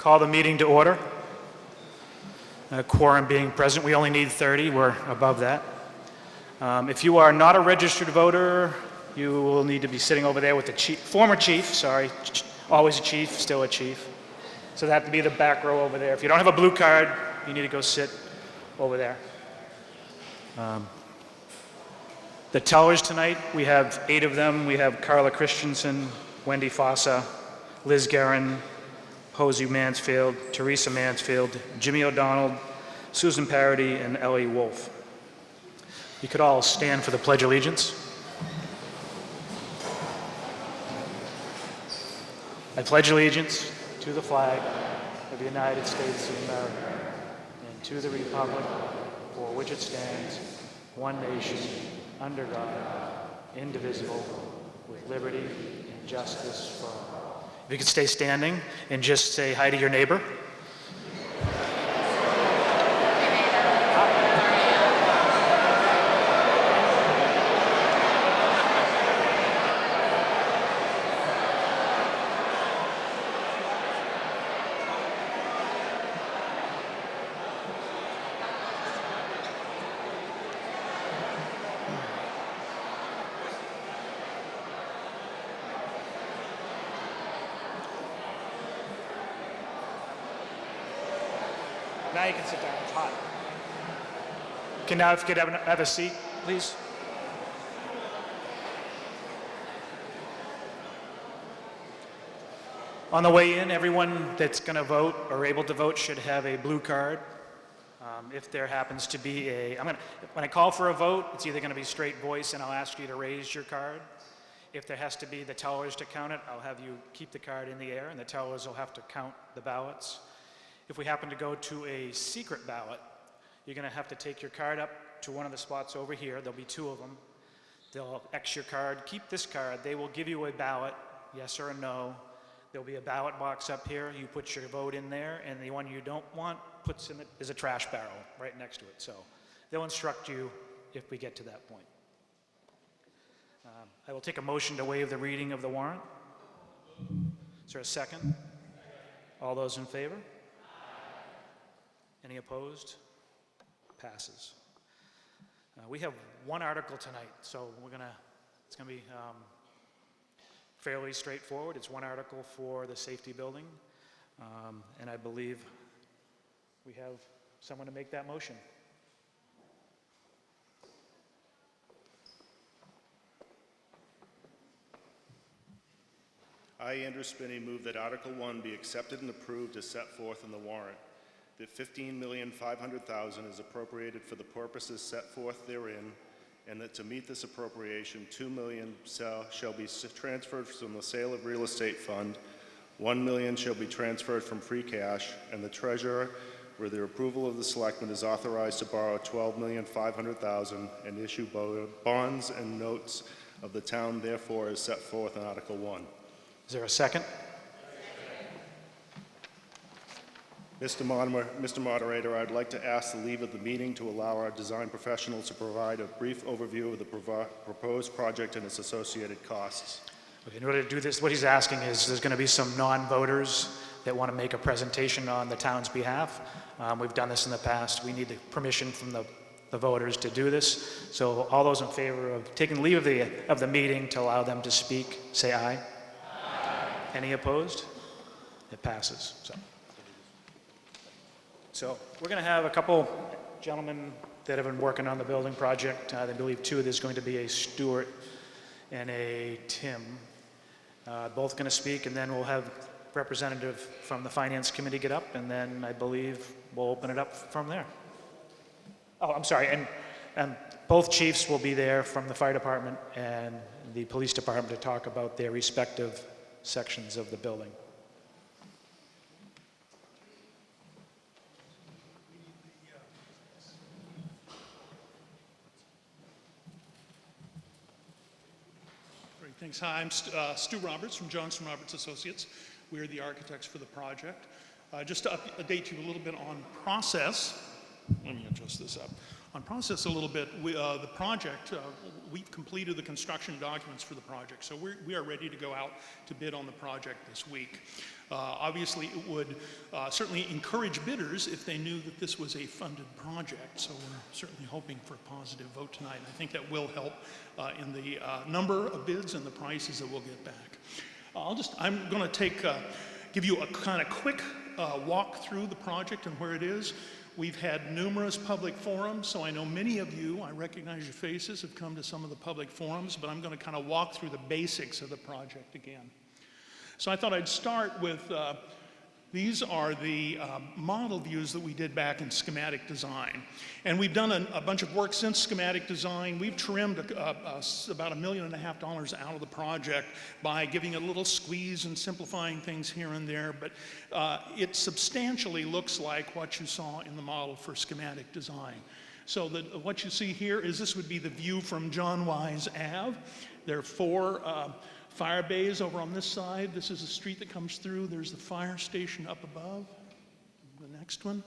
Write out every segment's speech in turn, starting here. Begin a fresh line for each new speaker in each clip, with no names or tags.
Call the meeting to order. Quorum being present, we only need 30. We're above that. If you are not a registered voter, you will need to be sitting over there with the chief, former chief, sorry, always a chief, still a chief. So that would be the back row over there. If you don't have a blue card, you need to go sit over there. The tellers tonight, we have 8 of them. We have Carla Christensen, Wendy Fossa, Liz Guerin, Hosey Mansfield, Teresa Mansfield, Jimmy O'Donnell, Susan Parody, and Ellie Wolf. You could all stand for the Pledge of Allegiance. I pledge allegiance to the flag of the United States of America and to the republic for which it stands, one nation, under God, indivisible, with liberty and justice for all. If you could stay standing and just say hi to your neighbor. Now you can sit down, it's hot. Okay, now if you could have a seat, please. On the way in, everyone that's going to vote or able to vote should have a blue card. If there happens to be when I call for a vote, it's either going to be straight voice and I'll ask you to raise your card. If there has to be the tellers to count it, I'll have you keep the card in the air and the tellers will have to count the ballots. If we happen to go to a secret ballot, you're going to have to take your card up to one of the spots over here. There'll be 2 of them. They'll X your card. Keep this card. They will give you a ballot, yes or a no. There'll be a ballot box up here. You put your vote in there, and the one you don't want is a trash barrel right next to it. So they'll instruct you if we get to that point. I will take a motion to waive the reading of the warrant. Is there a second? All those in favor? Any opposed? Passes. We have one article tonight, so it's gonna be fairly straightforward. It's one article for the safety building, and I believe we have someone to make that motion.
I, Andrew Spinney, move that Article 1 be accepted and approved as set forth in the warrant, that $15,500,000 is appropriated for the purposes set forth therein, and that to meet this appropriation, $2 million shall be transferred from the sale of real estate fund, $1 million shall be transferred from free cash, and the treasurer, with the approval of the selectmen, is authorized to borrow $12,500,000 and issue bonds and notes of the town, therefore, as set forth in Article 1.
Is there a second?
Mr. Moderator, I'd like to ask the leave of the meeting to allow our design professionals to provide a brief overview of the proposed project and its associated costs.
Okay, in order to do this, what he's asking is there's going to be some non-voters that want to make a presentation on the town's behalf. We've done this in the past. We need the permission from the voters to do this. So all those in favor of taking leave of the meeting to allow them to speak, say aye. Aye. Any opposed? It passes. So we're going to have a couple gentlemen that have been working on the building project. I believe 2. There's going to be a Stuart and a Tim. Both going to speak, and then we'll have representative from the Finance Committee get up, and then I believe we'll open it up from there. Oh, I'm sorry, and both chiefs will be there from the fire department and the police department to talk about their respective sections of the building.
Thanks. Hi, I'm Stu Roberts from Johnson Roberts Associates. We're the architects for the project. Just to update you a little bit on process, let me adjust this up. on process a little bit. The project, we've completed the construction documents for the project, so we are ready to go out to bid on the project this week. Obviously, it would certainly encourage bidders if they knew that this was a funded project, so we're certainly hoping for a positive vote tonight. I think that will help in the number of bids and the prices that we'll get back. I'm going to give you a kind of quick walk through the project and where it is. We've had numerous public forums, so I know many of you, I recognize your faces, have come to some of the public forums, but I'm going to kind of walk through the basics of the project again. So I thought I'd start with, these are the model views that we did back in schematic design. And we've done a bunch of work since schematic design. We've trimmed about $1.5 million out of the project by giving it a little squeeze and simplifying things here and there, but it substantially looks like what you saw in the model for schematic design. So what you see here is this would be the view from John Wise Ave. There are 4 fire bays over on this side. This is a street that comes through. There's the fire station up above. The next one.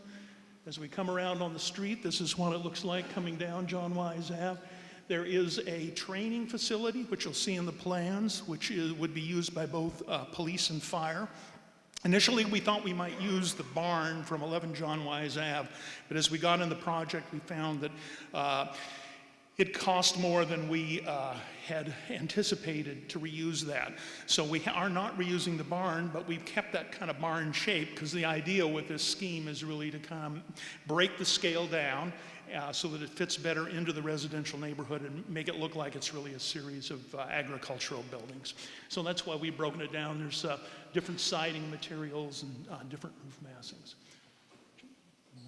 As we come around on the street, this is what it looks like coming down John Wise Ave. There is a training facility, which you'll see in the plans, which would be used by both police and fire. Initially, we thought we might use the barn from 11 John Wise Ave, but as we got in the project, we found that it cost more than we had anticipated to reuse that. So we are not reusing the barn, but we've kept that kind of barn shape because the idea with this scheme is really to kind of break the scale down so that it fits better into the residential neighborhood and make it look like it's really a series of agricultural buildings. So that's why we've broken it down. There's different siding materials and different roof massings.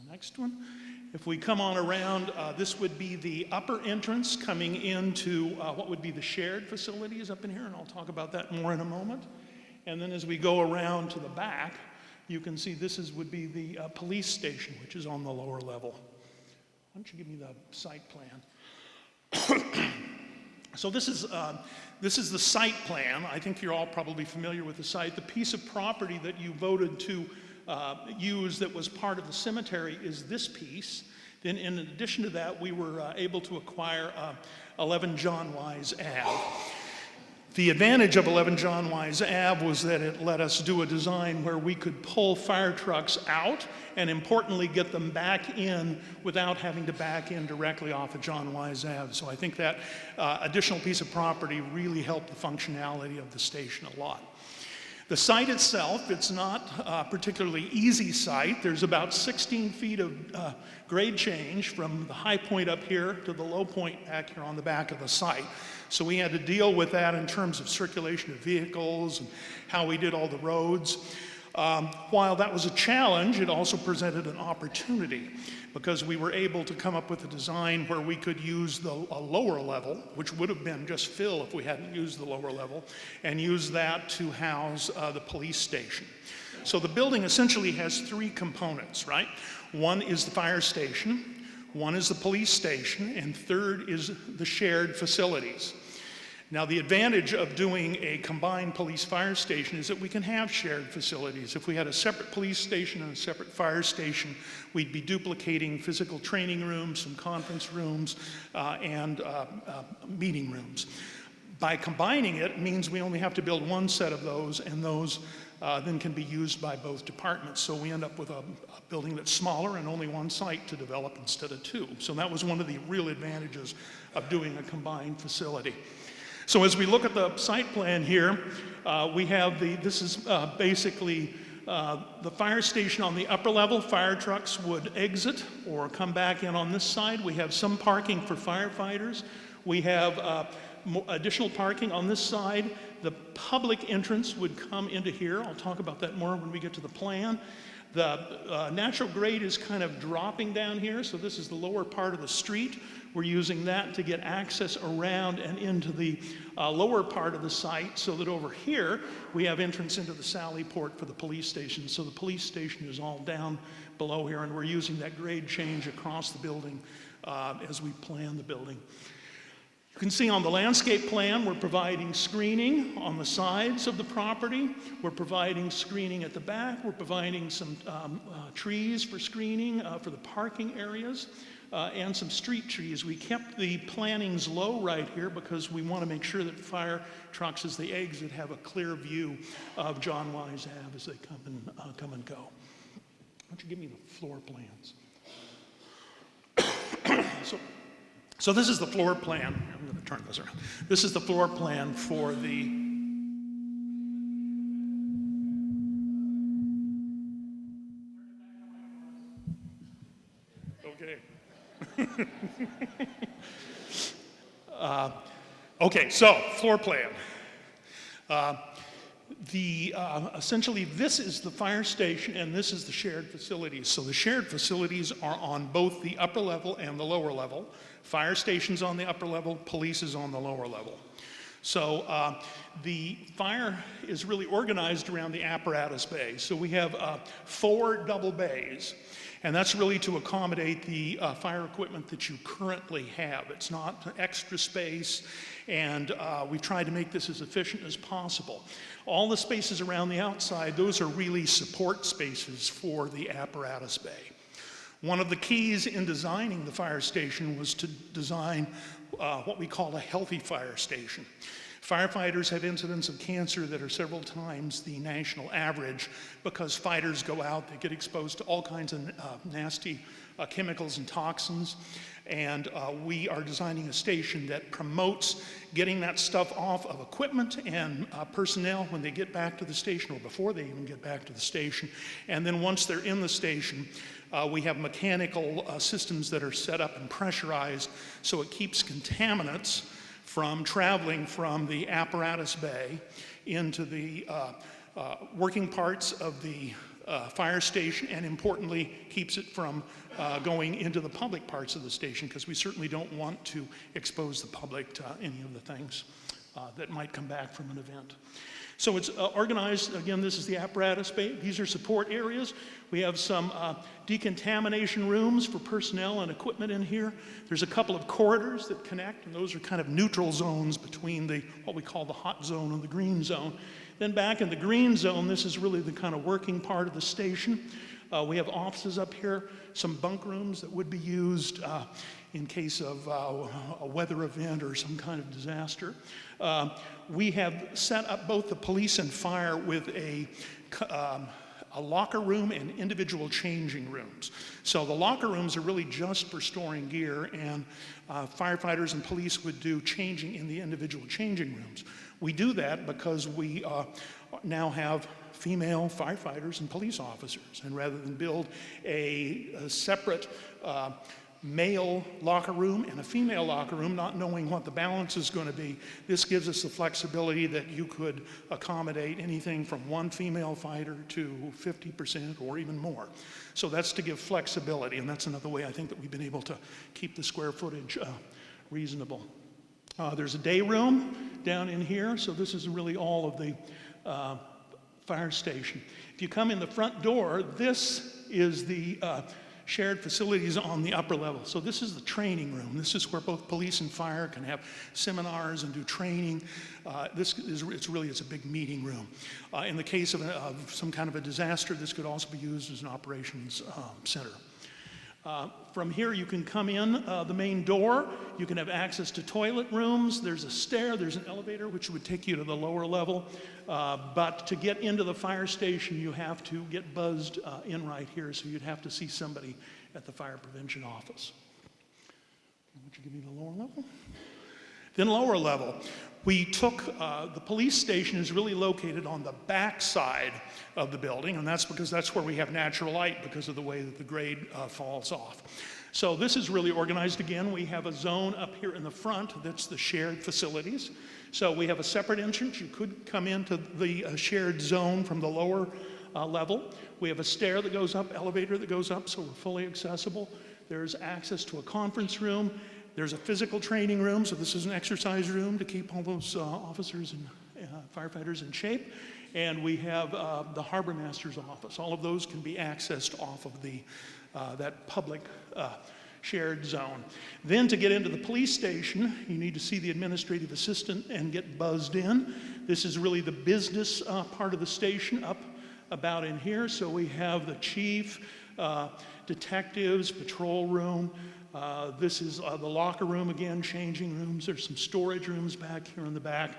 The next one. If we come on around, this would be the upper entrance coming into what would be the shared facilities up in here, and I'll talk about that more in a moment. And then as we go around to the back, you can see this would be the police station, which is on the lower level. Why don't you give me the site plan? So this is the site plan. I think you're all probably familiar with the site. The piece of property that you voted to use that was part of the cemetery is this piece. Then in addition to that, we were able to acquire 11 John Wise Ave. The advantage of 11 John Wise Ave was that it let us do a design where we could pull fire trucks out and importantly get them back in without having to back in directly off of John Wise Ave. So I think that additional piece of property really helped the functionality of the station a lot. The site itself, it's not a particularly easy site. There's about 16 feet of grade change from the high point up here to the low point back here on the back of the site. So we had to deal with that in terms of circulation of vehicles and how we did all the roads. While that was a challenge, it also presented an opportunity because we were able to come up with a design where we could use a lower level, which would have been just fill if we hadn't used the lower level, and use that to house the police station. So the building essentially has 3 components, right? One is the fire station, one is the police station, and third is the shared facilities. Now, the advantage of doing a combined police-fire station is that we can have shared facilities. If we had a separate police station and a separate fire station, we'd be duplicating physical training rooms, some conference rooms, and meeting rooms. By combining it means we only have to build one set of those, and those then can be used by both departments. So we end up with a building that's smaller and only one site to develop instead of 2. So that was one of the real advantages of doing a combined facility. So as we look at the site plan here, we have this is basically the fire station on the upper level. Fire trucks would exit or come back in on this side. We have some parking for firefighters. We have additional parking on this side. The public entrance would come into here. I'll talk about that more when we get to the plan. The natural grade is kind of dropping down here, so this is the lower part of the street. We're using that to get access around and into the lower part of the site so that over here we have entrance into the Sally Port for the police station. So the police station is all down below here, and we're using that grade change across the building as we plan the building. You can see on the landscape plan, we're providing screening on the sides of the property. We're providing screening at the back. We're providing some trees for screening for the parking areas. and some street trees. We kept the plantings low right here because we want to make sure that fire trucks, as they exit, have a clear view of John Wise Ave as they come and go. Why don't you give me the floor plans? So this is the floor plan. I'm going to turn this around. This is the floor plan for the okay, so floor plan. Essentially, this is the fire station and this is the shared facilities. So the shared facilities are on both the upper level and the lower level. Fire station's on the upper level, police is on the lower level. So the fire is really organized around the apparatus bay. So we have 4 double bays. And that's really to accommodate the fire equipment that you currently have. It's not extra space, and we've tried to make this as efficient as possible. All the spaces around the outside, those are really support spaces for the apparatus bay. One of the keys in designing the fire station was to design what we call a healthy fire station. Firefighters have incidents of cancer that are several times the national average because fighters go out, they get exposed to all kinds of nasty chemicals and toxins, and we are designing a station that promotes getting that stuff off of equipment and personnel when they get back to the station or before they even get back to the station. And then once they're in the station, we have mechanical systems that are set up and pressurized so it keeps contaminants from traveling from the apparatus bay into the working parts of the fire station, and importantly keeps it from going into the public parts of the station, because we certainly don't want to expose the public to any of the things that might come back from an event. So it's organized, again, this is the apparatus bay. These are support areas. We have some decontamination rooms for personnel and equipment in here. There's a couple of corridors that connect, and those are kind of neutral zones between what we call the hot zone and the green zone. Then back in the green zone, this is really the kind of working part of the station. We have offices up here, some bunk rooms that would be used in case of a weather event or some kind of disaster. We have set up both the police and fire with a locker room and individual changing rooms. So the locker rooms are really just for storing gear, and firefighters and police would do changing in the individual changing rooms. We do that because we now have female firefighters and police officers, and rather than build a separate male locker room and a female locker room, not knowing what the balance is going to be, this gives us the flexibility that you could accommodate anything from 1 female fighter to 50% or even more. So that's to give flexibility, and that's another way I think that we've been able to keep the square footage reasonable. There's a day room down in here, so this is really all of the fire station. If you come in the front door, this is the shared facilities on the upper level. So this is the training room. This is where both police and fire can have seminars and do training. It's a big meeting room. In the case of some kind of a disaster, this could also be used as an operations center. From here you can come in the main door. You can have access to toilet rooms. There's a stair, there's an elevator which would take you to the lower level. But to get into the fire station you have to get buzzed in right here, so you'd have to see somebody at the fire prevention office. Would you give me the lower level? Then lower level. We took, the police station is really located on the back side of the building, and that's because that's where we have natural light because of the way that the grade falls off. So this is really organized again. We have a zone up here in the front that's the shared facilities. So we have a separate entrance. You could come into the shared zone from the lower level. We have a stair that goes up, elevator that goes up, so we're fully accessible. There's access to a conference room. There's a physical training room, so this is an exercise room to keep all those officers and firefighters in shape. And we have the harbor master's office. All of those can be accessed off of that public shared zone. Then to get into the police station, you need to see the administrative assistant and get buzzed in. This is really the business part of the station up about in here. So we have the chief, detectives, patrol room, This is the locker room again, changing rooms. There's some storage rooms back here in the back.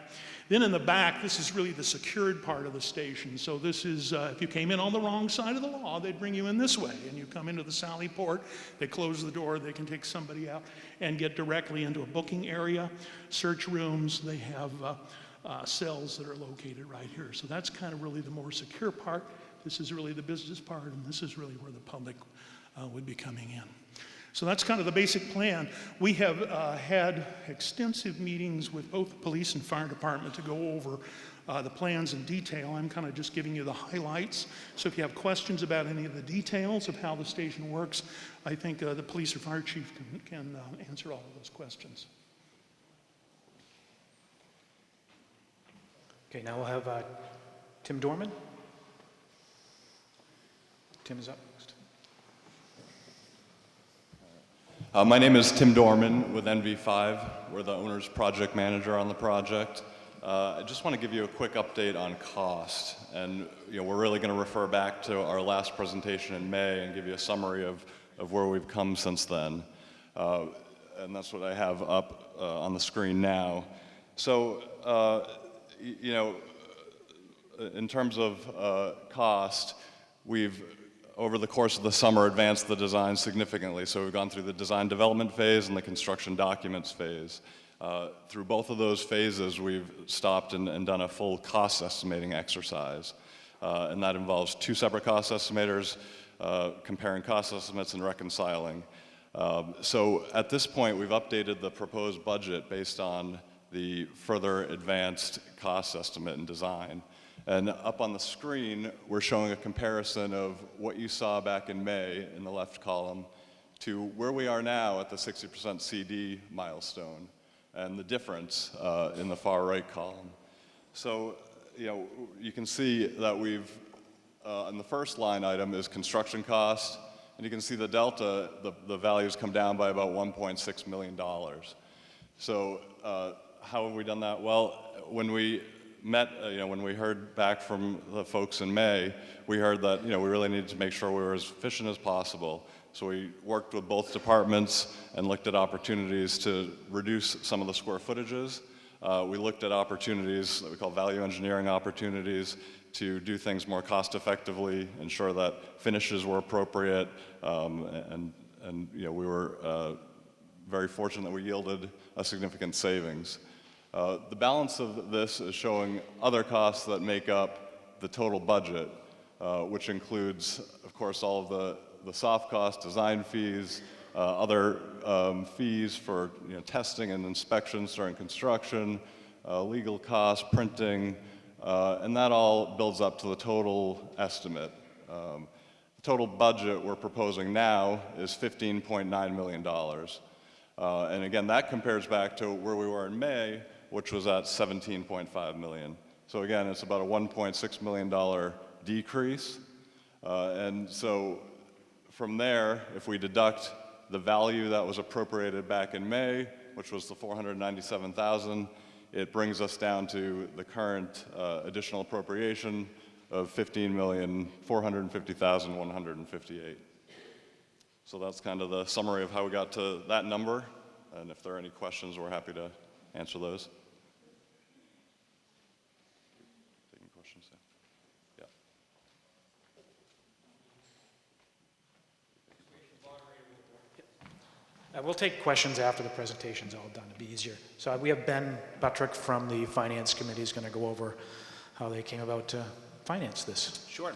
Then in the back, this is really the secured part of the station. So this is, if you came in on the wrong side of the law, they'd bring you in this way. And you come into the Sally Port, they close the door, they can take somebody out and get directly into a booking area. Search rooms, they have cells that are located right here. So that's kind of really the more secure part. This is really the business part, and this is really where the public would be coming in. So that's kind of the basic plan. We have had extensive meetings with both the police and fire department to go over the plans in detail. I'm kind of just giving you the highlights. So if you have questions about any of the details of how the station works, I think the police or fire chief can answer all of those questions.
Okay, now we'll have Tim Dorman. Tim is up next.
My name is Tim Dorman with NV5. We're the owner's project manager on the project. I just want to give you a quick update on cost. And we're really going to refer back to our last presentation in May and give you a summary of where we've come since then. And that's what I have up on the screen now. So, in terms of cost, we've over the course of the summer advanced the design significantly. So we've gone through the design development phase and the construction documents phase. Through both of those phases, we've stopped and done a full cost estimating exercise. And that involves 2 separate cost estimators, comparing cost estimates and reconciling. So at this point, we've updated the proposed budget based on the further advanced cost estimate and design. And up on the screen, we're showing a comparison of what you saw back in May in the left column to where we are now at the 60% CD milestone and the difference in the far right column. So, you can see that we've, in the first line item is construction cost, and you can see the delta, the values come down by about $1.6 million. So, how have we done that? Well, when we met, when we heard back from the folks in May, we heard that, we really needed to make sure we were as efficient as possible. So we worked with both departments and looked at opportunities to reduce some of the square footages. We looked at opportunities that we call value engineering opportunities to do things more cost effectively, ensure that finishes were appropriate, and we were very fortunate that we yielded a significant savings. The balance of this is showing other costs that make up the total budget, which includes, of course, all of the soft costs, design fees, other fees for testing and inspections during construction, legal costs, printing, and that all builds up to the total estimate. The total budget we're proposing now is $15.9 million. And again, that compares back to where we were in May, which was at $17.5 million. So again, it's about a $1.6 million decrease. And so from there, if we deduct the value that was appropriated back in May, which was the $497,000, it brings us down to the current additional appropriation of $15,450,158. So that's kind of the summary of how we got to that number. And if there are any questions, we're happy to answer those. Taking questions? Yeah.
We'll take questions after the presentation's all done, to be easier. So we have Ben Buttrick from the Finance Committee is going to go over how they came about to finance this.
Sure.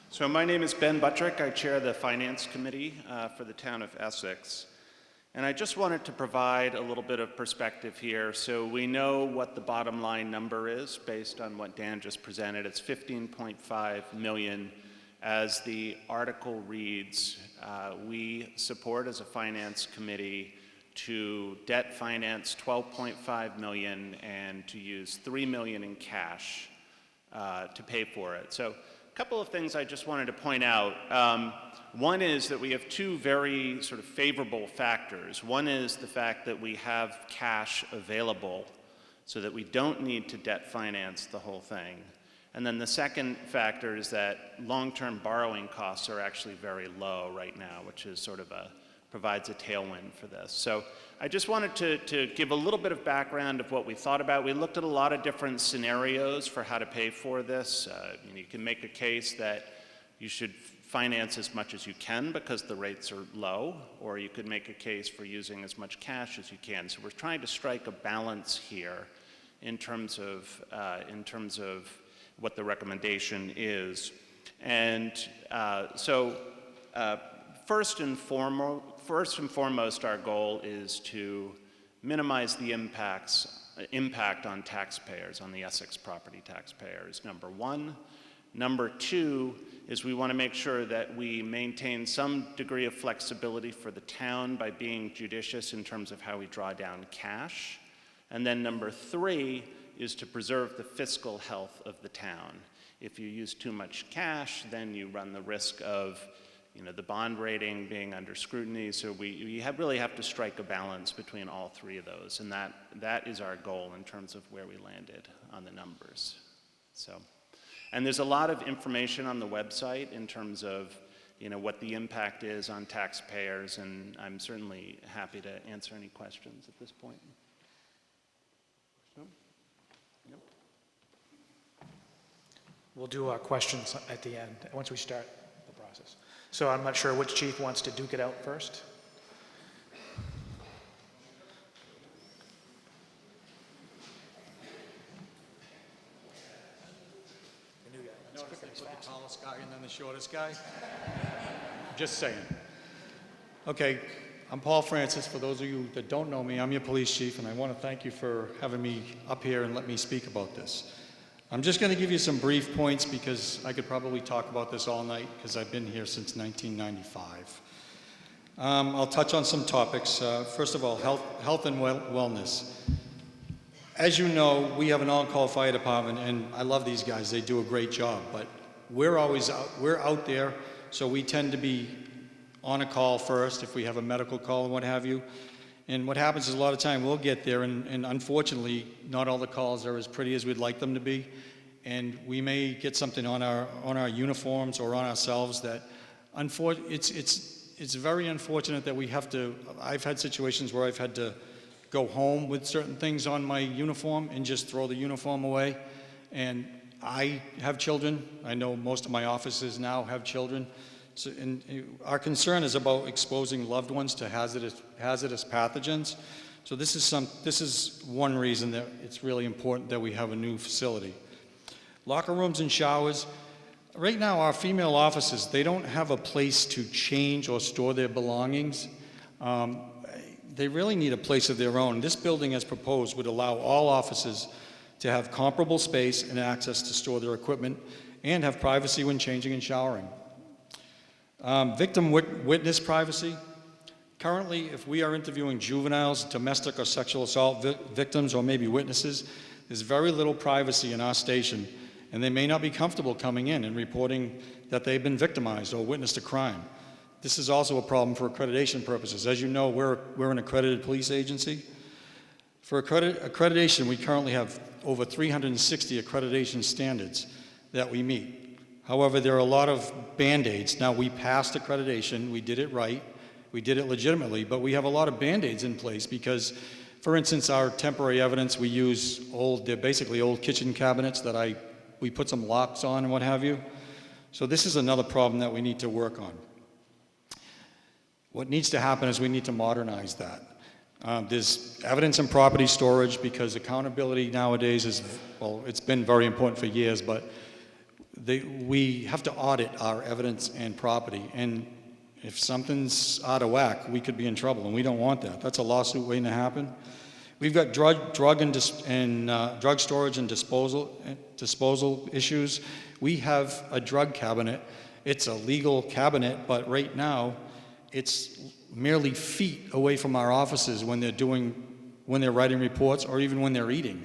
So my name is Ben Buttrick. I chair the Finance Committee for the town of Essex. And I just wanted to provide a little bit of perspective here. So we know what the bottom line number is based on what Dan just presented. It's $15.5 million. As the article reads, we support as a finance committee to debt finance $12.5 million and to use $3 million in cash to pay for it. So a couple of things I just wanted to point out. One is that we have 2 very sort of favorable factors. One is the fact that we have cash available so that we don't need to debt finance the whole thing. And then the second factor is that long-term borrowing costs are actually very low right now, which is sort of a provides a tailwind for this. So I just wanted to give a little bit of background of what we thought about. We looked at a lot of different scenarios for how to pay for this. You can make a case that you should finance as much as you can because the rates are low, or you could make a case for using as much cash as you can. So we're trying to strike a balance here in terms of what the recommendation is. And first and foremost, our goal is to minimize the impact on taxpayers, on the Essex property taxpayers, number one. Number two is we want to make sure that we maintain some degree of flexibility for the town by being judicious in terms of how we draw down cash. And then number three is to preserve the fiscal health of the town. If you use too much cash, then you run the risk of the bond rating being under scrutiny. So we really have to strike a balance between all three of those. And that is our goal in terms of where we landed on the numbers. And there's a lot of information on the website in terms of what the impact is on taxpayers, and I'm certainly happy to answer any questions at this point. Yep.
We'll do our questions at the end, once we start the process. So I'm not sure which chief wants to duke it out first.
Notice they put the tallest guy and then the shortest guy? Just saying. Okay, I'm Paul Francis. For those of you that don't know me, I'm your police chief, and I want to thank you for having me up here and let me speak about this. I'm just going to give you some brief points because I could probably talk about this all night because I've been here since 1995. I'll touch on some topics. First of all, health and wellness. As you know, we have an on-call fire department, and I love these guys. They do a great job, but we're out there, so we tend to be on a call first if we have a medical call and what have you. And what happens is a lot of time we'll get there, and unfortunately, not all the calls are as pretty as we'd like them to be. And we may get something on our uniforms or on ourselves that, it's very unfortunate that we have to. I've had situations where I've had to go home with certain things on my uniform and just throw the uniform away. And I have children. I know most of my officers now have children. So, and our concern is about exposing loved ones to hazardous pathogens. So this is one reason that it's really important that we have a new facility. Locker rooms and showers. Right now, our female officers, they don't have a place to change or store their belongings. They really need a place of their own. This building, as proposed, would allow all officers to have comparable space and access to store their equipment and have privacy when changing and showering. Victim witness privacy. Currently, if we are interviewing juveniles, domestic or sexual assault victims, or maybe witnesses, there's very little privacy in our station, and they may not be comfortable coming in and reporting that they've been victimized or witnessed a crime. This is also a problem for accreditation purposes. As you know, we're an accredited police agency. For accreditation, we currently have over 360 accreditation standards that we meet. However, there are a lot of Band-Aids. Now, we passed accreditation, we did it right, we did it legitimately, but we have a lot of Band-Aids in place because, for instance, our temporary evidence, we use they're basically old kitchen cabinets that we put some locks on and what have you. So this is another problem that we need to work on. What needs to happen is we need to modernize that. There's evidence and property storage because accountability nowadays it's been very important for years, but we have to audit our evidence and property. And if something's out of whack, we could be in trouble, and we don't want that. That's a lawsuit waiting to happen. We've got drug storage and disposal issues. We have a drug cabinet. It's a legal cabinet, but right now, it's merely feet away from our offices when they're writing reports or even when they're eating.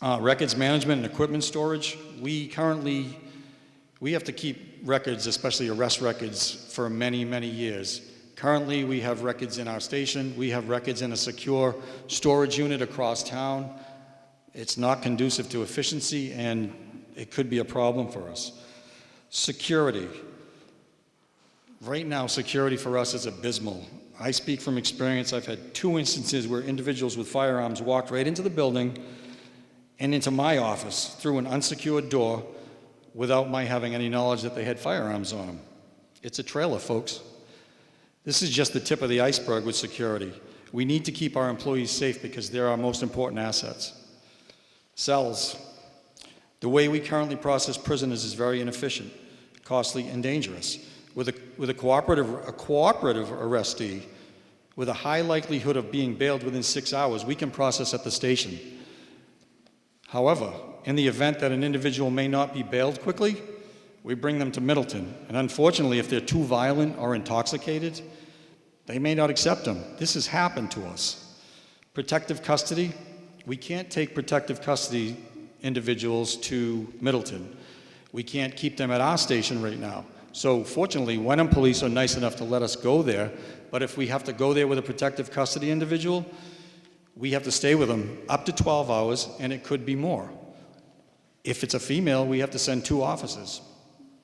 Records management and equipment storage. We have to keep records, especially arrest records, for many, many years. Currently, we have records in our station. We have records in a secure storage unit across town. It's not conducive to efficiency, and it could be a problem for us. Security. Right now, security for us is abysmal. I speak from experience. I've had 2 instances where individuals with firearms walked right into the building and into my office through an unsecured door without my having any knowledge that they had firearms on them. It's a trailer, folks. This is just the tip of the iceberg with security. We need to keep our employees safe because they're our most important assets. Cells. The way we currently process prisoners is very inefficient, costly, and dangerous. With a cooperative arrestee, with a high likelihood of being bailed within 6 hours, we can process at the station. However, in the event that an individual may not be bailed quickly, we bring them to Middleton. And unfortunately, if they're too violent or intoxicated, they may not accept them. This has happened to us. Protective custody, we can't take protective custody individuals to Middleton. We can't keep them at our station right now. So fortunately, Wenham Police are nice enough to let us go there, but if we have to go there with a protective custody individual, we have to stay with them up to 12 hours, and it could be more. If it's a female, we have to send 2 officers.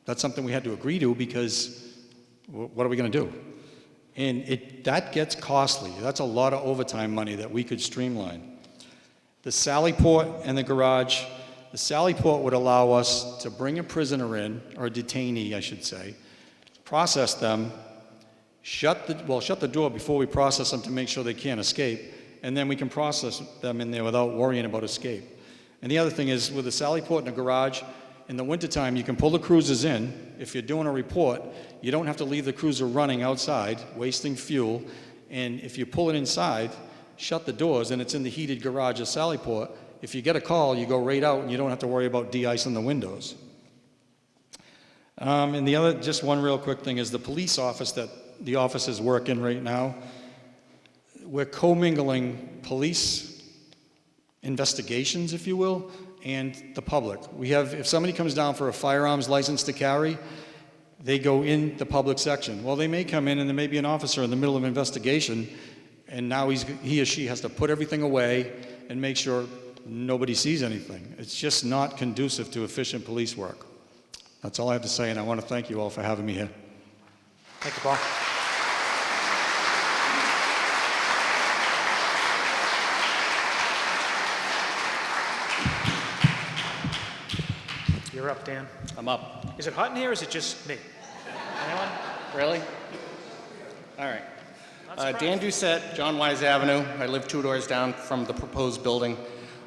That's something we had to agree to because what are we going to do? And that gets costly. That's a lot of overtime money that we could streamline. The Sally Port and the garage. The Sally Port would allow us to bring a prisoner in, or a detainee, I should say, process them, shut the door before we process them to make sure they can't escape, and then we can process them in there without worrying about escape. And the other thing is, with the Sally Port and the garage, in the wintertime, you can pull the cruisers in. If you're doing a report, you don't have to leave the cruiser running outside, wasting fuel. And if you pull it inside, shut the doors, and it's in the heated garage at Sally Port, if you get a call, you go right out, and you don't have to worry about de-icing the windows. And the other, just one real quick thing, is the police office that the officers work in right now. We're commingling police investigations, if you will, and the public. We have, if somebody comes down for a firearms license to carry, they go in the public section. Well, they may come in and there may be an officer in the middle of an investigation, and now he or she has to put everything away and make sure nobody sees anything. It's just not conducive to efficient police work. That's all I have to say, and I want to thank you all for having me here.
Thank you, Paul. You're up, Dan.
I'm up.
Is it hot in here or is it just me? Anyone?
Really? All right.
Not surprised.
Dan Doucette, John Wise Avenue. I live 2 doors down from the proposed building.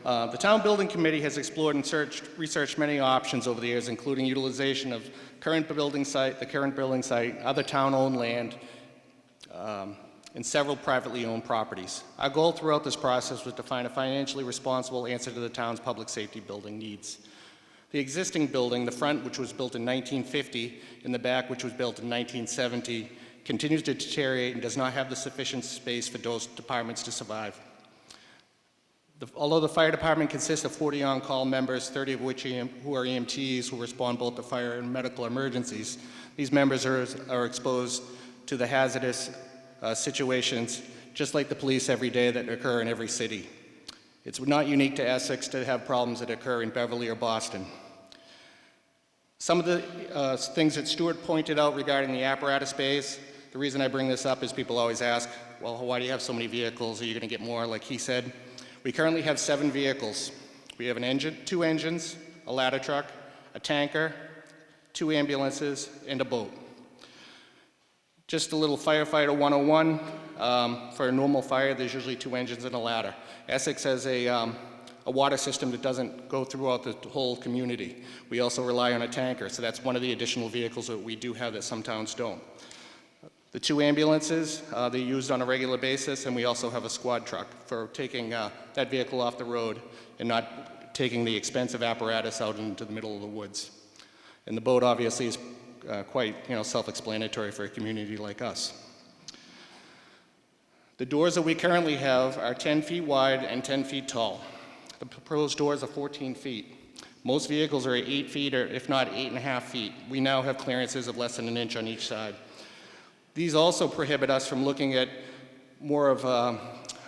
The Town Building Committee has explored and researched many options over the years, including utilization of the current building site, other town-owned land, and several privately owned properties. Our goal throughout this process was to find a financially responsible answer to the town's public safety building needs. The existing building, the front, which was built in 1950, and the back, which was built in 1970, continues to deteriorate and does not have the sufficient space for those departments to survive. Although the fire department consists of 40 on-call members, 30 of which who are EMTs who respond both to fire and medical emergencies, these members are exposed to the hazardous situations, just like the police every day, that occur in every city. It's not unique to Essex to have problems that occur in Beverly or Boston. Some of the things that Stuart pointed out regarding the apparatus bays, the reason I bring this up is people always ask, well, why do you have so many vehicles? Are you going to get more? Like he said, we currently have 7 vehicles. We have 2 engines, a ladder truck, a tanker, 2 ambulances, and a boat. Just a little firefighter 101. For a normal fire, there's usually 2 engines and a ladder. Essex has a water system that doesn't go throughout the whole community. We also rely on a tanker, so that's one of the additional vehicles that we do have that some towns don't. The 2 ambulances, they're used on a regular basis, and we also have a squad truck for taking that vehicle off the road and not taking the expensive apparatus out into the middle of the woods. And the boat obviously is quite self-explanatory for a community like us. The doors that we currently have are 10 feet wide and 10 feet tall. The proposed doors are 14 feet. Most vehicles are 8 feet, or if not 8.5 feet. We now have clearances of less than an inch on each side. These also prohibit us from looking at more of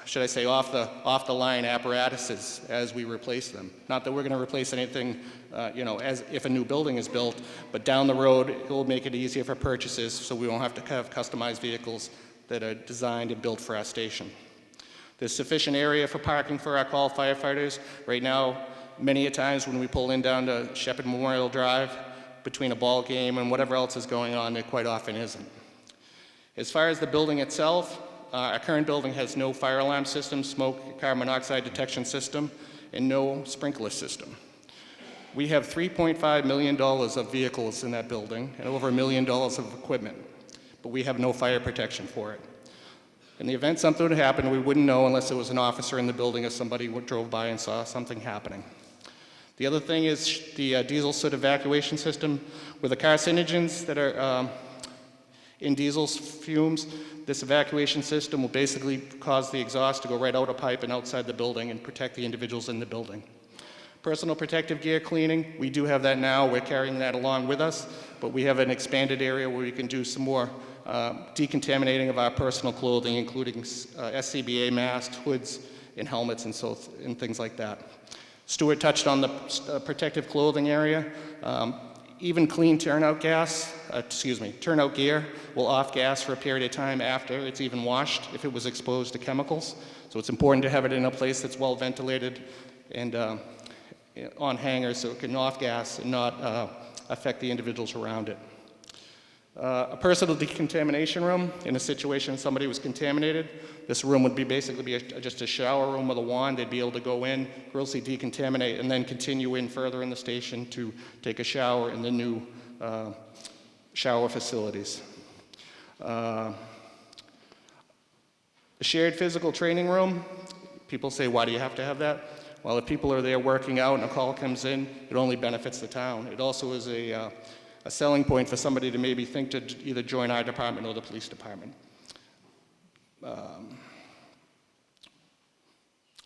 should I say, off the line apparatuses as we replace them. Not that we're going to replace anything, as if a new building is built, but down the road, it will make it easier for purchases so we won't have to have customized vehicles that are designed and built for our station. There's sufficient area for parking for our call firefighters. Right now, many a times when we pull in down to Shepherd Memorial Drive, between a ball game and whatever else is going on, there quite often isn't. As far as the building itself, our current building has no fire alarm system, smoke, carbon monoxide detection system, and no sprinkler system. We have $3.5 million of vehicles in that building and over $1 million of equipment, but we have no fire protection for it. In the event something would happen, we wouldn't know unless there was an officer in the building or somebody drove by and saw something happening. The other thing is the diesel soot evacuation system. With the carcinogens that are in diesel's fumes, this evacuation system will basically cause the exhaust to go right out a pipe and outside the building and protect the individuals in the building. Personal protective gear cleaning, we do have that now. We're carrying that along with us, but we have an expanded area where we can do some more decontaminating of our personal clothing, including SCBA masks, hoods, and helmets, and things like that. Stuart touched on the protective clothing area. Even clean turnout gear will off gas for a period of time after it's even washed if it was exposed to chemicals. So it's important to have it in a place that's well ventilated and on hangers so it can off gas and not affect the individuals around it. A personal decontamination room, in a situation somebody was contaminated, this room would basically be just a shower room with a wand. They'd be able to go in, grossly decontaminate, and then continue in further in the station to take a shower in the new shower facilities. A shared physical training room, people say, why do you have to have that? Well, if people are there working out and a call comes in, it only benefits the town. It also is a selling point for somebody to maybe think to either join our department or the police department.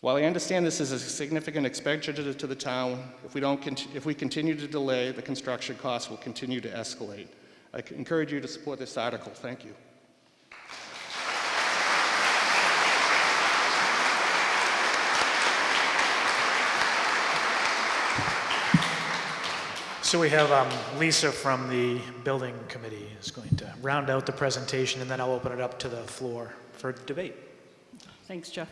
While I understand this is a significant expenditure to the town, if we continue to delay, the construction costs will continue to escalate. I encourage you to support this article. Thank you.
So we have Lisa from the Building Committee is going to round out the presentation, and then I'll open it up to the floor for debate.
Thanks, Jeff.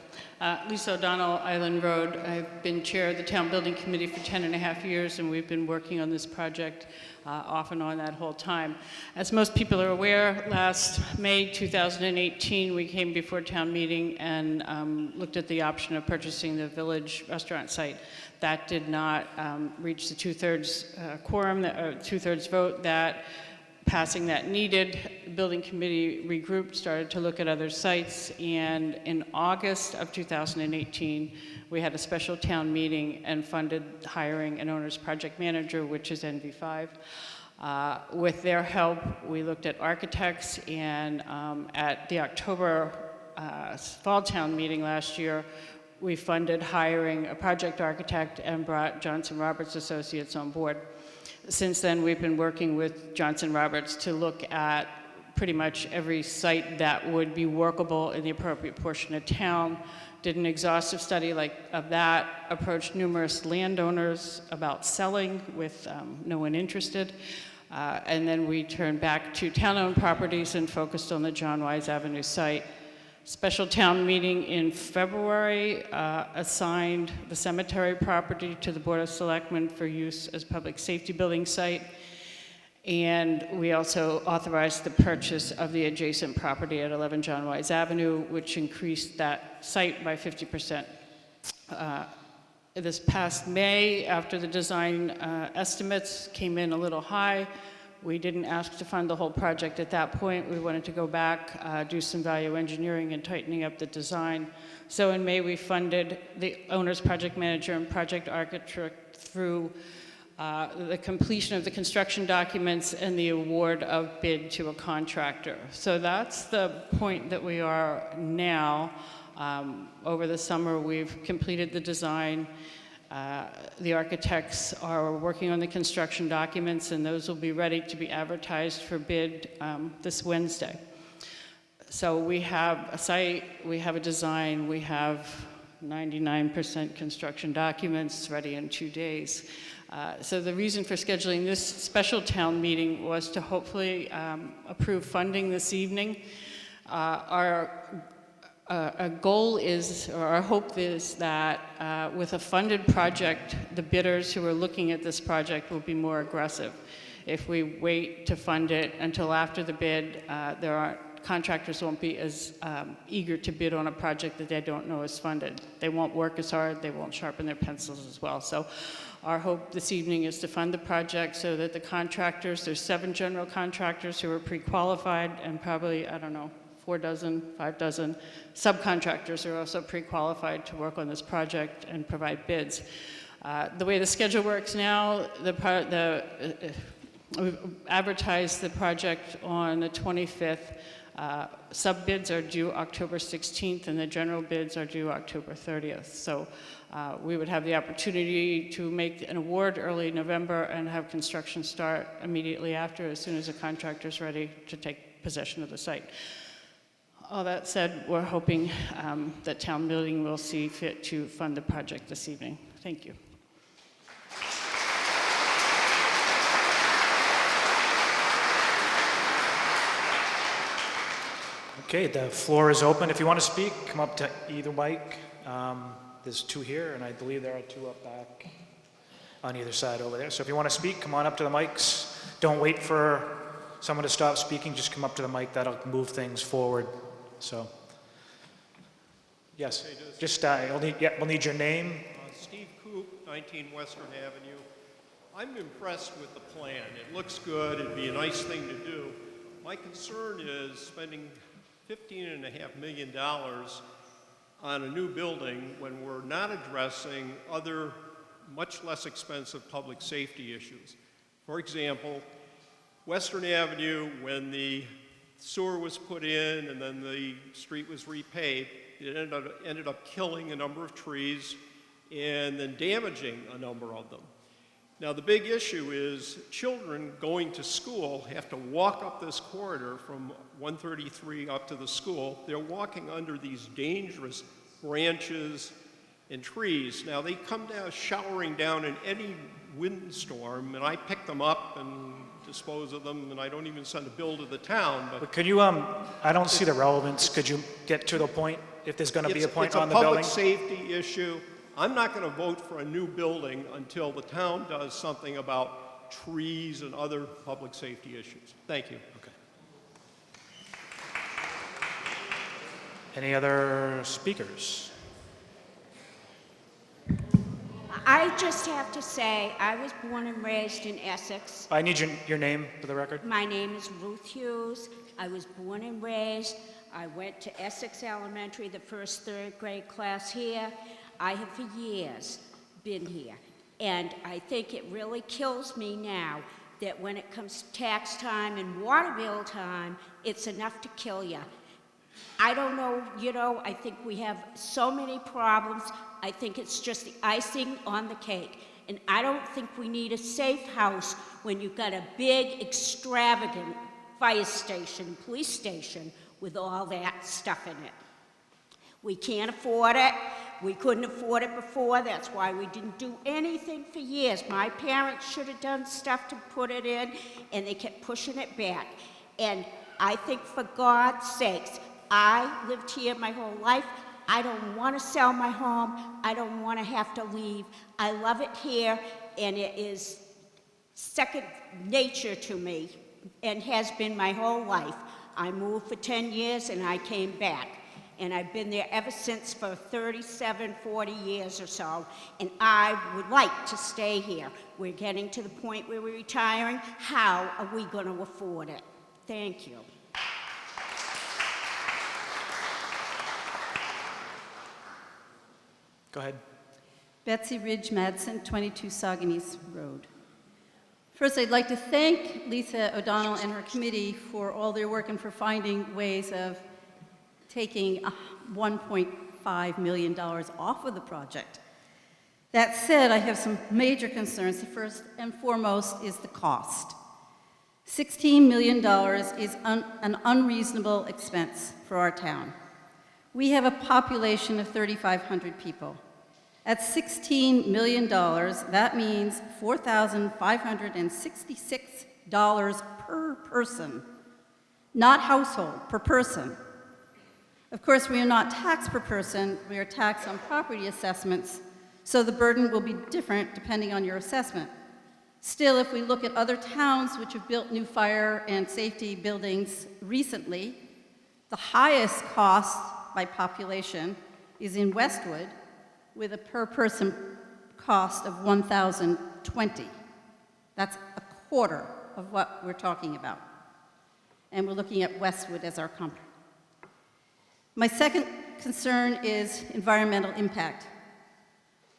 Lisa O'Donnell, Island Road. I've been chair of the Town Building Committee for 10.5 years, and we've been working on this project off and on that whole time. As most people are aware, last May 2018, we came before town meeting and looked at the option of purchasing the village restaurant site. That did not reach the two-thirds quorum, two-thirds vote that passing that needed. The building committee regrouped, started to look at other sites, and in August of 2018, we had a special town meeting and funded hiring an owner's project manager, which is NV5. With their help, we looked at architects, and at the October fall town meeting last year, we funded hiring a project architect and brought Johnson Roberts Associates on board. Since then, we've been working with Johnson Roberts to look at pretty much every site that would be workable in the appropriate portion of town. Did an exhaustive study of that, approached numerous landowners about selling with no one interested. And then we turned back to town-owned properties and focused on the John Wise Avenue site. Special town meeting in February assigned the cemetery property to the Board of Selectmen for use as public safety building site. And we also authorized the purchase of the adjacent property at 11 John Wise Avenue, which increased that site by 50%. This past May, after the design estimates came in a little high, we didn't ask to fund the whole project at that point. We wanted to go back, do some value engineering and tightening up the design. So in May, we funded the owner's project manager and project architect through the completion of the construction documents and the award of bid to a contractor. So that's the point that we are now. Over the summer, we've completed the design. The architects are working on the construction documents, and those will be ready to be advertised for bid this Wednesday. So we have a site, we have a design, we have 99% construction documents ready in 2 days. So the reason for scheduling this special town meeting was to hopefully approve funding this evening. Our goal is, or our hope is that with a funded project, the bidders who are looking at this project will be more aggressive. If we wait to fund it until after the bid, contractors won't be as eager to bid on a project that they don't know is funded. They won't work as hard, they won't sharpen their pencils as well. So our hope this evening is to fund the project so that the contractors, there's 7 general contractors who are pre-qualified, and probably, I don't know, 4 dozen, 5 dozen subcontractors are also pre-qualified to work on this project and provide bids. The way the schedule works now, we've advertised the project on the 25th. Sub-bids are due October 16th, and the general bids are due October 30th. So we would have the opportunity to make an award early November and have construction start immediately after, as soon as the contractor's ready to take possession of the site. All that said, we're hoping that town building will see fit to fund the project this evening. Thank you.
Okay, the floor is open. If you want to speak, come up to either mic. There's 2 here, and I believe there are 2 up back on either side over there. So if you want to speak, come on up to the mics. Don't wait for someone to stop speaking. Just come up to the mic. That'll move things forward. So, yes, just we'll need your name.
Steve Coop, 19 Western Avenue. I'm impressed with the plan. It looks good. It'd be a nice thing to do. My concern is spending $15.5 million on a new building when we're not addressing other much less expensive public safety issues. For example, Western Avenue, when the sewer was put in and then the street was repaved, it ended up killing a number of trees and then damaging a number of them. Now, the big issue is children going to school have to walk up this corridor from 133 up to the school. They're walking under these dangerous branches and trees. Now, they come down, showering down in any windstorm, and I pick them up and dispose of them, and I don't even send a bill to the town.
But could you, I don't see the relevance. Could you get to the point, if there's going to be a point on the building?
It's a public safety issue. I'm not going to vote for a new building until the town does something about trees and other public safety issues. Thank you.
Okay. Any other speakers?
I just have to say, I was born and raised in Essex.
I need your name for the record.
My name is Ruth Hughes. I was born and raised. I went to Essex Elementary, the first 3rd grade class here. I have for years been here. And I think it really kills me now that when it comes to tax time and water bill time, it's enough to kill you. I don't know, I think we have so many problems. I think it's just the icing on the cake. And I don't think we need a safe house when you've got a big, extravagant fire station, police station with all that stuff in it. We can't afford it. We couldn't afford it before. That's why we didn't do anything for years. My parents should have done stuff to put it in, and they kept pushing it back. And I think, for God's sakes, I lived here my whole life. I don't want to sell my home. I don't want to have to leave. I love it here, and it is second nature to me and has been my whole life. I moved for 10 years, and I came back. And I've been there ever since for 37, 40 years or so, and I would like to stay here. We're getting to the point where we're retiring. How are we going to afford it? Thank you.
Go ahead.
Betsy Ridge Madsen, 22 Saugonese Road. First, I'd like to thank Lisa O'Donnell and her committee for all their work and for finding ways of taking $1.5 million off of the project. That said, I have some major concerns. The first and foremost is the cost. $16 million is an unreasonable expense for our town. We have a population of 3,500 people. At $16 million, that means $4,566 per person, not household, per person. Of course, we are not taxed per person, we are taxed on property assessments, so the burden will be different depending on your assessment. Still, if we look at other towns which have built new fire and safety buildings recently, the highest cost by population is in Westwood, with a per-person cost of $1,020. That's a quarter of what we're talking about. And we're looking at Westwood as our comp. My second concern is environmental impact.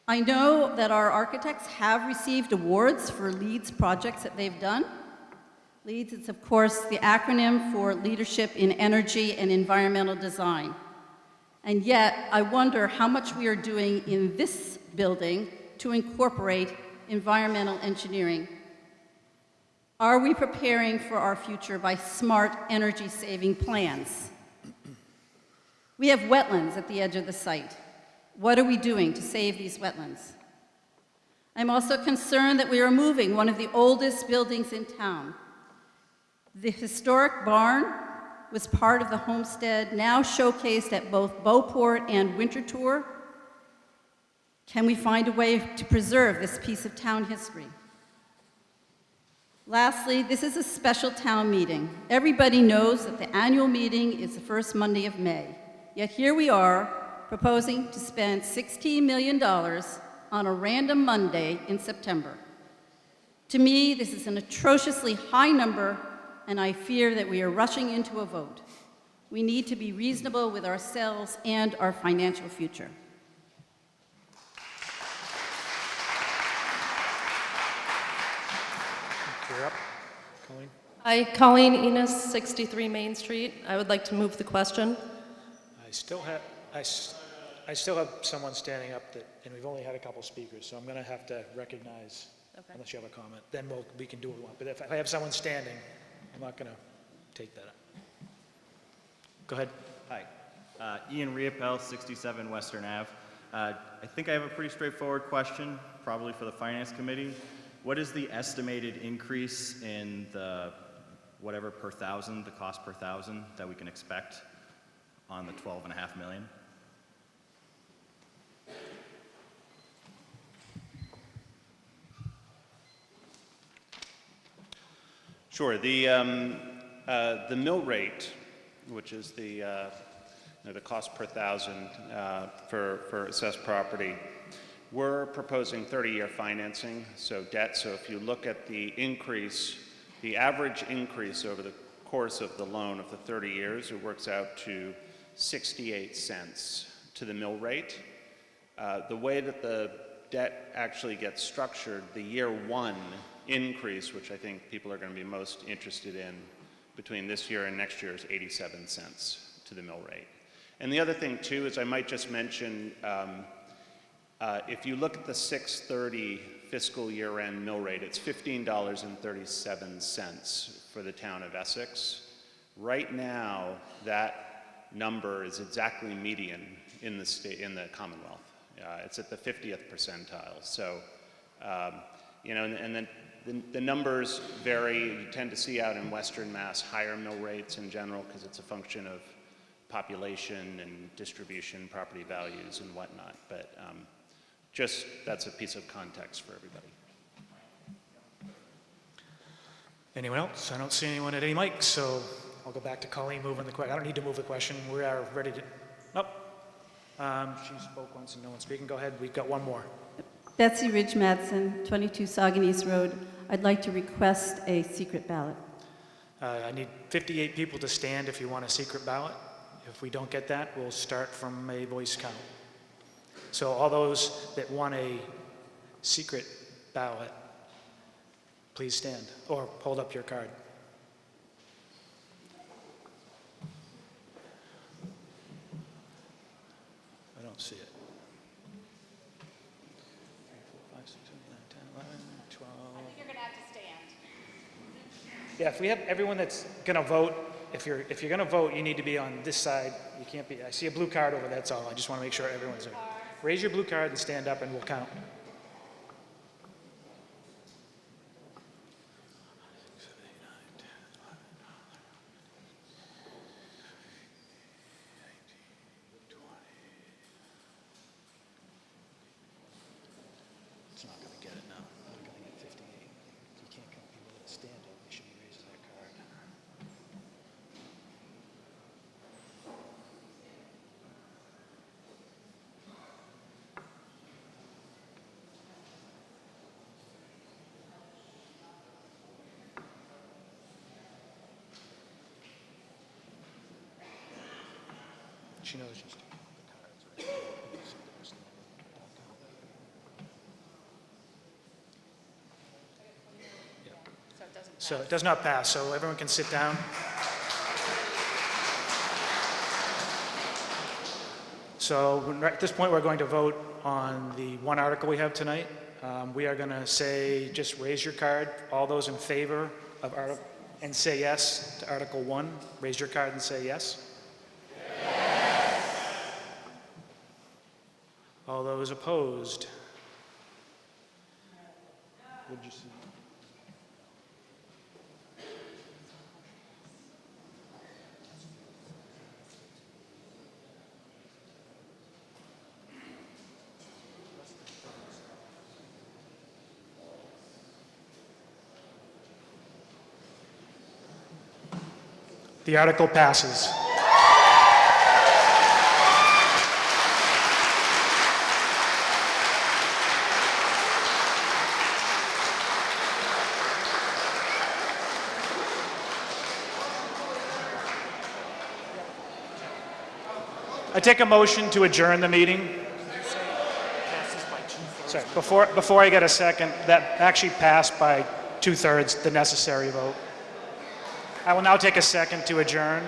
I know that our architects have received awards for LEEDS projects that they've done. LEEDS is, of course, the acronym for Leadership in Energy and Environmental Design. And yet, I wonder how much we are doing in this building to incorporate environmental engineering. Are we preparing for our future by smart energy-saving plans? We have wetlands at the edge of the site. What are we doing to save these wetlands? I'm also concerned that we are moving one of the oldest buildings in town. The historic barn was part of the homestead, now showcased at both Beauport and Winterthur. Can we find a way to preserve this piece of town history? Lastly, this is a special town meeting. Everybody knows that the annual meeting is the first Monday of May. Yet here we are, proposing to spend $16 million on a random Monday in September. To me, this is an atrociously high number, and I fear that we are rushing into a vote. We need to be reasonable with ourselves and our financial future.
You're up, Colleen.
Hi, Colleen Enos, 63 Main Street. I would like to move the question.
I still have someone standing up and we've only had a couple speakers, so I'm going to have to recognize, unless you have a comment, then we can do what we want. But if I have someone standing, I'm not going to take that up. Go ahead.
Hi, Ian Riopel, 67 Western Ave. I think I have a pretty straightforward question, probably for the Finance Committee. What is the estimated increase in the whatever per thousand, the cost per thousand that we can expect on the 12.5 million?
Sure. The mill rate, which is the cost per thousand for assessed property, we're proposing 30-year financing, so debt. So if you look at the increase, the average increase over the course of the loan of the 30 years, it works out to 68 cents to the mill rate. The way that the debt actually gets structured, the year one increase, which I think people are going to be most interested in between this year and next year, is 87 cents to the mill rate. And the other thing too is I might just mention, if you look at the 6/30 fiscal year end mill rate, it's $15.37 for the town of Essex. Right now, that number is exactly median in the state, in the Commonwealth. It's at the 50th percentile. So, and then the numbers vary. You tend to see out in Western Mass higher mill rates in general because it's a function of population and distribution, property values and whatnot. But just that's a piece of context for everybody.
Anyone else? I don't see anyone at any mics, so I'll go back to Colleen moving the question. I don't need to move the question. We are ready to. Nope. She spoke once and no one's speaking. Go ahead. We've got one more.
Betsy Ridge Madsen, 22 Saugonese Road. I'd like to request a secret ballot.
I need 58 people to stand if you want a secret ballot. If we don't get that, we'll start from a voice count. So all those that want a secret ballot, please stand or hold up your card. I don't see it. 3, 4, 5, 6, 7, 8, 9, 10, 11, 12.
I think you're going to have to stand.
Yeah, if we have everyone that's going to vote, if you're going to vote, you need to be on this side. You can't be, I see a blue card over, that's all. I just want to make sure everyone's there. Raise your blue card and stand up and we'll count. It's not going to get it now. Not going to get 58. You can't count people that stand up. They should be raising their card. She knows just the cards, right? So it does not pass, so everyone can sit down. So at this point, we're going to vote on the one article we have tonight. We are going to say, just raise your card. All those in favor of article, and say yes to Article 1. Raise your card and say yes. All those opposed? What did you see? The article passes. I take a motion to adjourn the meeting. Sorry, before I get a second, that actually passed by 2/3 the necessary vote. I will now take a second to adjourn.